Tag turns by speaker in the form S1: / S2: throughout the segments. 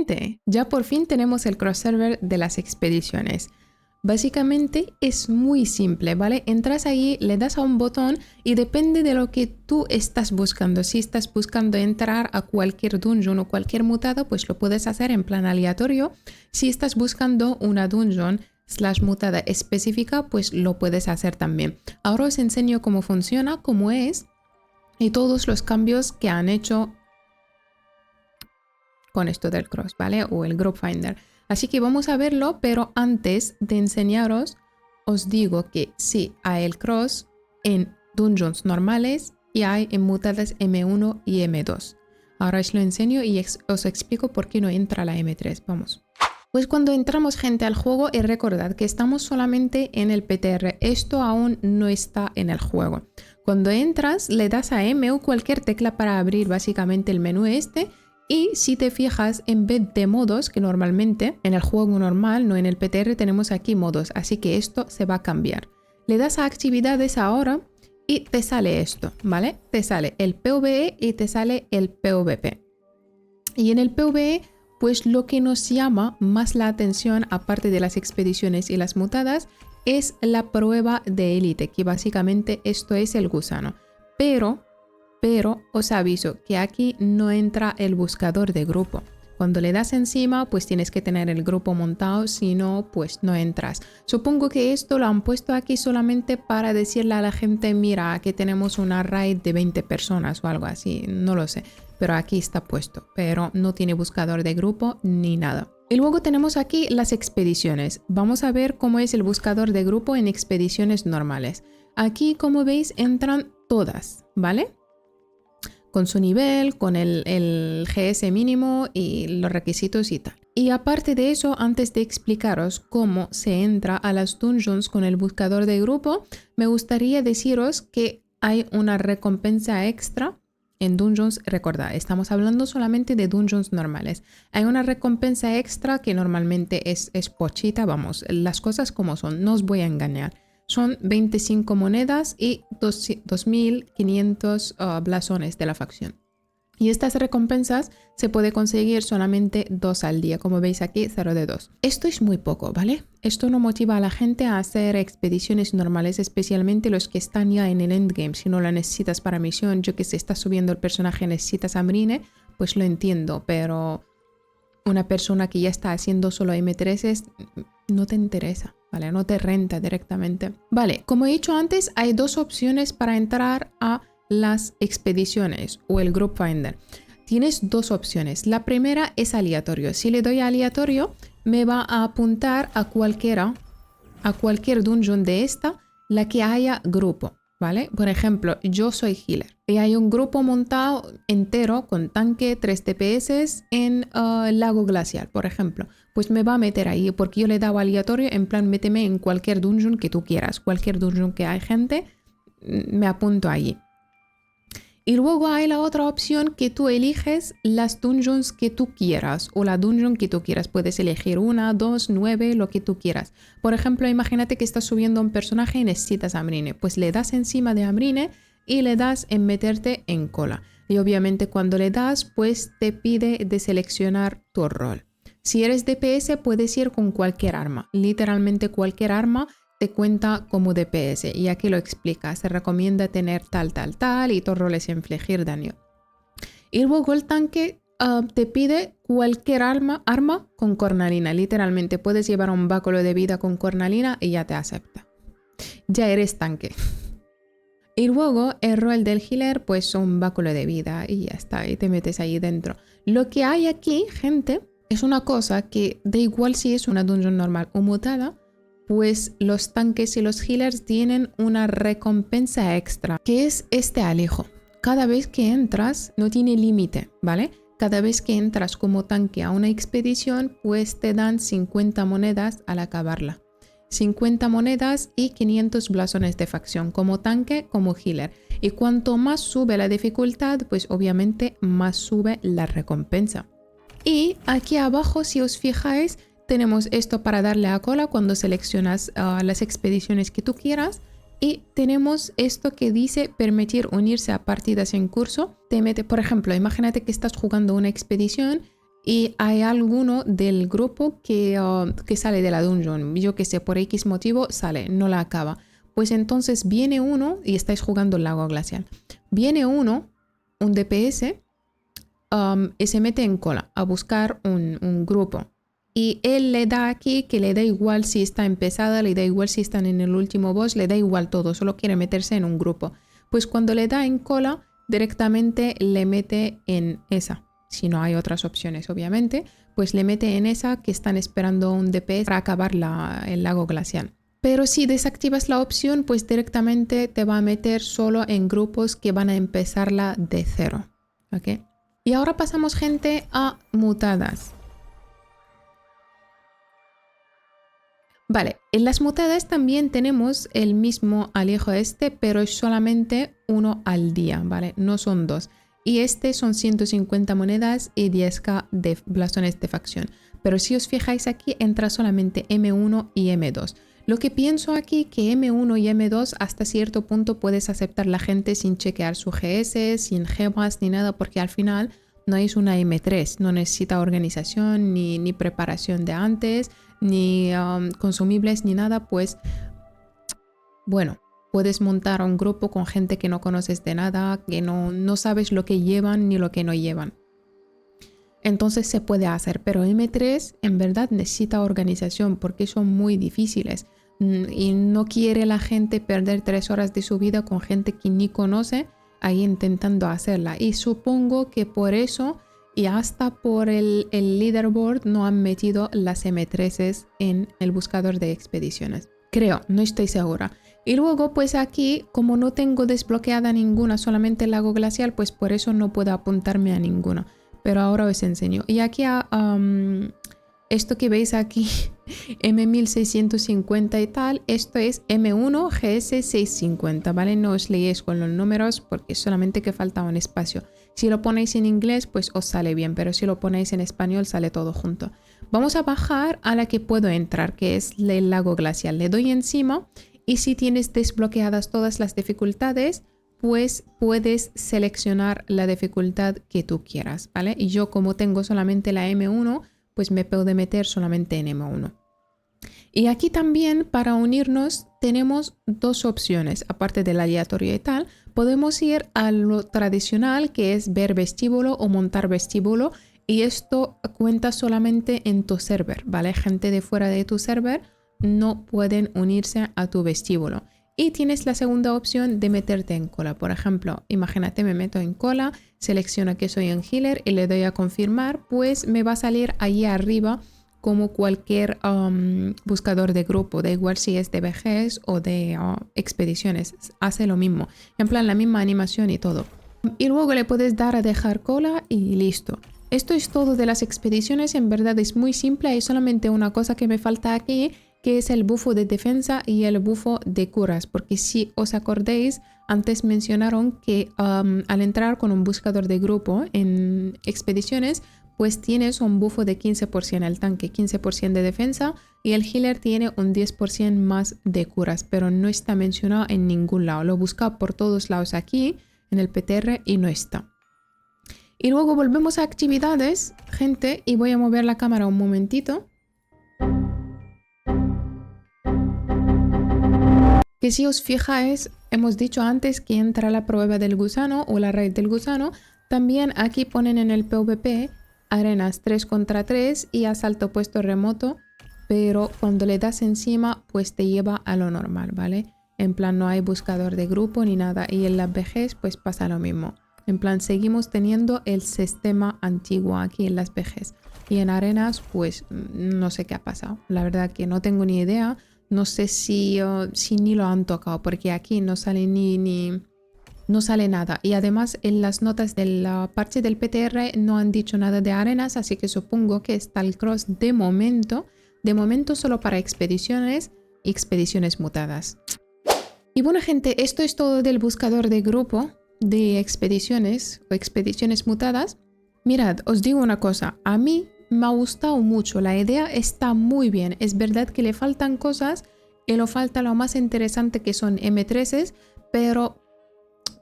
S1: Gente, ya por fin tenemos el cross server de las expediciones. Básicamente es muy simple, ¿vale? Entras ahí, le das a un botón y depende de lo que tú estás buscando. Si estás buscando entrar a cualquier dungeon o cualquier mutada, pues lo puedes hacer en plan aleatorio. Si estás buscando una dungeon / mutada específica, pues lo puedes hacer también. Ahora os enseño cómo funciona, cómo es y todos los cambios que han hecho con esto del cross, ¿vale? O el group finder. Así que vamos a verlo, pero antes de enseñaros, os digo que sí hay el cross en dungeons normales y hay en mutadas M1 y M2. Ahora os lo enseño y os explico por qué no entra la M3. Vamos. Pues cuando entramos, gente, al juego, y recordad que estamos solamente en el PTR. Esto aún no está en el juego. Cuando entras, le das a M o cualquier tecla para abrir básicamente el menú este. Y si te fijas, en vez de modos, que normalmente en el juego normal, no en el PTR, tenemos aquí modos, así que esto se va a cambiar. Le das a actividades ahora y te sale esto, ¿vale? Te sale el PvE y te sale el PvP. Y en el PvE, pues lo que nos llama más la atención, aparte de las expediciones y las mutadas, es la prueba de élite, que básicamente esto es el gusano. Pero os aviso que aquí no entra el buscador de grupo. Cuando le das encima, pues tienes que tener el grupo montado, si no, pues no entras. Supongo que esto lo han puesto aquí solamente para decirle a la gente, mira, aquí tenemos una raid de 20 personas o algo así, no lo sé. Pero aquí está puesto, pero no tiene buscador de grupo ni nada. Y luego tenemos aquí las expediciones. Vamos a ver cómo es el buscador de grupo en expediciones normales. Aquí, como veis, entran todas, ¿vale? Con su nivel, con el GS mínimo y los requisitos y tal. Y aparte de eso, antes de explicaros cómo se entra a las dungeons con el buscador de grupo, me gustaría deciros que hay una recompensa extra en dungeons. Recordad, estamos hablando solamente de dungeons normales. Hay una recompensa extra que normalmente es pochita, vamos, las cosas como son, no os voy a engañar. Son 25 monedas y 2500 blasones de la facción. Y estas recompensas se puede conseguir solamente 2 al día, como veis aquí, 0 de 2. Esto es muy poco, ¿vale? Esto no motiva a la gente a hacer expediciones normales, especialmente los que están ya en el endgame. Si no la necesitas para misión, yo que sé, estás subiendo el personaje, necesitas a Marine, pues lo entiendo, pero una persona que ya está haciendo solo M3 no te interesa. ¿Vale? No te renta directamente. Vale, como he dicho antes, hay dos opciones para entrar a las expediciones o el Group Finder. Tienes dos opciones. La primera es aleatorio. Si le doy a aleatorio, me va a apuntar a cualquier dungeon de esta, la que haya grupo, ¿vale? Por ejemplo, yo soy healer y hay un grupo montado entero con tanque 3 DPS en Lago Glacial, por ejemplo. Pues me va a meter ahí porque yo le he dado aleatorio, en plan méteme en cualquier dungeon que tú quieras, cualquier dungeon que hay gente, me apunto allí. Y luego hay la otra opción que tú eliges las dungeons que tú quieras o la dungeon que tú quieras. Puedes elegir 1, 2, 9, lo que tú quieras. Por ejemplo, imagínate que estás subiendo un personaje y necesitas a Amrine. Pues le das encima de Amrine y le das en meterte en cola. Y obviamente cuando le das, pues te pide de seleccionar tu rol. Si eres DPS, puedes ir con cualquier arma. Literalmente cualquier arma te cuenta como DPS. Y aquí lo explica. Se recomienda tener tal y tus roles infligir daño. Y luego el tanque te pide cualquier arma con cornalina. Literalmente puedes llevar un báculo de vida con cornalina y ya te acepta. Ya eres tanque. Y luego el rol del healer, pues un báculo de vida y ya está. Y te metes ahí dentro. Lo que hay aquí, gente, es una cosa que da igual si es una dungeon normal o mutada, pues los tanques y los healers tienen una recompensa extra, que es este alijo. Cada vez que entras, no tiene límite, ¿vale? Cada vez que entras como tanque a una expedición, pues te dan 50 monedas al acabarla. 50 monedas y 500 blasones de facción, como tanque, como healer. Y cuanto más sube la dificultad, pues obviamente más sube la recompensa. Y aquí abajo, si os fijáis, tenemos esto para darle a cola cuando seleccionas las expediciones que tú quieras. Y tenemos esto que dice permitir unirse a partidas en curso. Te mete, por ejemplo, imagínate que estás jugando una expedición y hay alguno del grupo que sale de la dungeon. Yo que sé, por X motivo sale, no la acaba. Pues entonces viene uno, y estáis jugando el lago glacial, viene uno, un DPS, y se mete en cola a buscar un grupo. Y él le da aquí que le da igual si está empezada, le da igual si están en el último boss, le da igual todo, solo quiere meterse en un grupo. Pues cuando le da en cola, directamente le mete en esa. Si no hay otras opciones, obviamente, pues le mete en esa que están esperando un DPS para acabar el lago glacial. Pero si desactivas la opción, pues directamente te va a meter solo en grupos que van a empezarla de cero. ¿Ok? Y ahora pasamos, gente, a mutadas. Vale, en las mutadas también tenemos el mismo alijo pero es solamente uno al día, ¿vale? No son dos. Y son 150 monedas y 10k de blasones de facción. Pero si os fijáis aquí, entra solamente M1 y M2. Lo que pienso aquí que M1 y M2 hasta cierto punto puedes aceptar la gente sin chequear su GS, sin gemas ni nada, porque al final no es una M3, no necesita organización ni preparación de antes, ni consumibles ni nada, pues bueno, puedes montar un grupo con gente que no conoces de nada, que no sabes lo que llevan ni lo que no llevan. Entonces se puede hacer, pero M3 en verdad necesita organización porque son muy difíciles y no quiere la gente perder 3 horas de su vida con gente que ni conoce ahí intentando hacerla. Y supongo que por eso y hasta por el leaderboard no han metido las M3s en el buscador de expediciones. Creo, no estoy segura. Y luego pues aquí, como no tengo desbloqueada ninguna, solamente el lago glacial, pues por eso no puedo apuntarme a ninguna. Pero ahora os enseño. Y aquí esto que veis aquí, M1650 y tal, esto es M1 GS650, ¿vale? No os leéis con los números porque solamente que falta un espacio. Si lo ponéis en inglés, pues os sale bien, pero si lo ponéis en español, sale todo junto. Vamos a bajar a la que puedo entrar, que es el lago glacial. Le doy encima y si tienes desbloqueadas todas las dificultades, pues puedes seleccionar la dificultad que tú quieras, ¿vale? Y yo como tengo solamente la M1, pues me puedo meter solamente en M1. Y aquí también para unirnos tenemos dos opciones, aparte del aleatorio y tal, podemos ir a lo tradicional que es ver vestíbulo o montar vestíbulo y esto cuenta solamente en tu server, ¿vale? Gente de fuera de tu server no pueden unirse a tu vestíbulo. Y tienes la segunda opción de meterte en cola. Por ejemplo, imagínate, me meto en cola, selecciono que soy un healer y le doy a confirmar, pues me va a salir ahí arriba como cualquier buscador de grupo, da igual si es de VGs o de expediciones, hace lo mismo, en plan la misma animación y todo. Y luego le puedes dar a dejar cola y listo. Esto es todo de las expediciones, en verdad es muy simple, hay solamente una cosa que me falta aquí, que es el bufo de defensa y el bufo de curas, porque si os acordéis, antes mencionaron que al entrar con un buscador de grupo en expediciones, pues tienes un bufo de 15% al tanque, 15% de defensa y el healer tiene un 10% más de curas, pero no está mencionado en ningún lado. Lo he buscado por todos lados aquí en el PTR y no está. Y luego volvemos a actividades, gente, y voy a mover la cámara un momentito. Que si os fijáis, hemos dicho antes que entra la prueba del gusano o la raid del gusano. También aquí ponen en el PvP arenas 3 contra 3 y asalto puesto remoto, pero cuando le das encima pues te lleva a lo normal, ¿vale? En plan no hay buscador de grupo ni nada y en las VGs pues pasa lo mismo. En plan seguimos teniendo el sistema antiguo aquí en las VGs y en arenas pues no sé qué ha pasado. La verdad que no tengo ni idea. No sé si ni lo han tocado porque aquí no sale no sale nada. Y además en las notas de la parche del PTR no han dicho nada de arenas, así que supongo que está el cross de momento solo para expediciones y expediciones mutadas. Y bueno, gente, esto es todo del buscador de grupo de expediciones o expediciones mutadas. Mirad, os digo una cosa, a mí me ha gustado mucho, la idea está muy bien, es verdad que le faltan cosas y le falta lo más interesante que son M3s, pero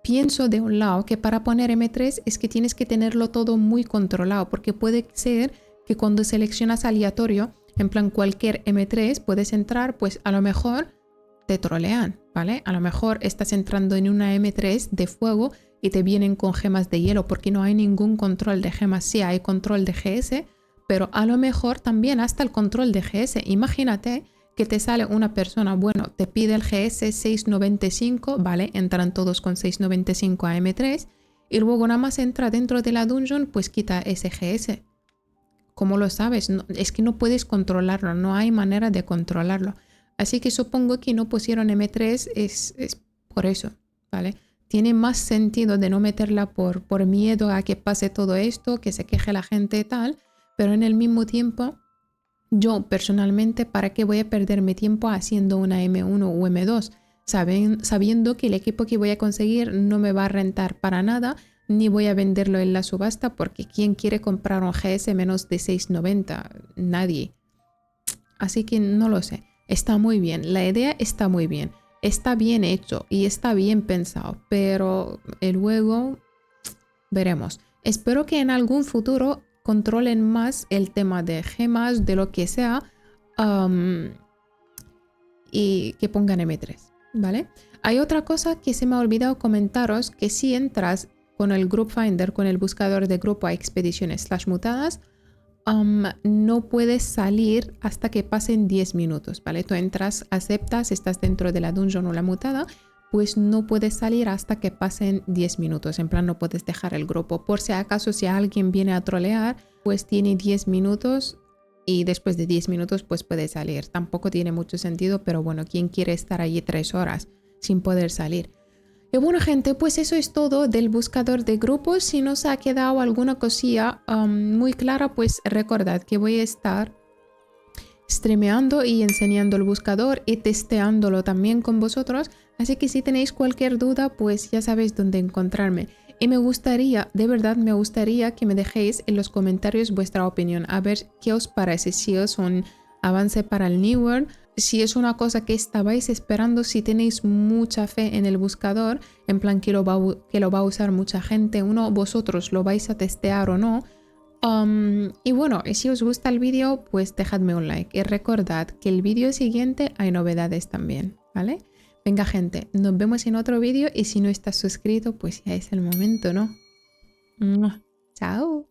S1: pienso de un lado que para poner M3 es que tienes que tenerlo todo muy controlado, porque puede ser que cuando seleccionas aleatorio, en plan cualquier M3, puedes entrar, pues a lo mejor te trolean, ¿vale? A lo mejor estás entrando en una M3 de fuego y te vienen con gemas de hielo, porque no hay ningún control de gemas. Sí hay control de GS, pero a lo mejor también hasta el control de GS. Imagínate que te sale una persona, bueno, te pide el GS 695, ¿vale? Entran todos con 695 a M3 y luego nada más entra dentro de la dungeon, pues quita ese GS. ¿Cómo lo sabes? No, es que no puedes controlarlo, no hay manera de controlarlo. Así que supongo que no pusieron M3 es por eso, ¿vale? Tiene más sentido de no meterla por miedo a que pase todo esto, que se queje la gente y tal, pero en el mismo tiempo, yo personalmente, ¿para qué voy a perder mi tiempo haciendo una M1 o M2? Sabiendo que el equipo que voy a conseguir no me va a rentar para nada, ni voy a venderlo en la subasta, porque ¿quién quiere comprar un GS menos de 690? Nadie. Así que no lo sé. Está muy bien, la idea está muy bien. Está bien hecho y está bien pensado, pero luego veremos. Espero que en algún futuro controlen más el tema de gemas, de lo que sea, y que pongan M3, ¿vale? Hay otra cosa que se me ha olvidado comentaros, que si entras con el Group Finder, con el buscador de grupo a expediciones /mutadas, no puedes salir hasta que pasen 10 minutos, ¿vale? Tú entras, aceptas, estás dentro de la dungeon o la mutada, pues no puedes salir hasta que pasen 10 minutos. En plan, no puedes dejar el grupo. Por si acaso, si alguien viene a trolear, pues tiene 10 minutos y después de 10 minutos pues puede salir. Tampoco tiene mucho sentido, pero bueno, ¿quién quiere estar allí 3 horas sin poder salir? Y bueno, gente, pues eso es todo del buscador de grupos. Si nos ha quedado alguna cosilla muy clara, pues recordad que voy a estar streameando y enseñando el buscador y testeándolo también con vosotros. Así que si tenéis cualquier duda, pues ya sabéis dónde encontrarme. Y me gustaría, de verdad me gustaría que me dejéis en los comentarios vuestra opinión. A ver qué os parece, si es un avance para el New World, si es una cosa que estabais esperando, si tenéis mucha fe en el buscador, en plan que lo va a usar mucha gente, vosotros lo vais a testear o no. Y bueno, si os gusta el vídeo, pues dejadme un like. Y recordad que el vídeo siguiente hay novedades también, ¿vale? Venga, gente, nos vemos en otro vídeo y si no estás suscrito, pues ya es el momento, ¿no? ¡Mua! ¡Chao!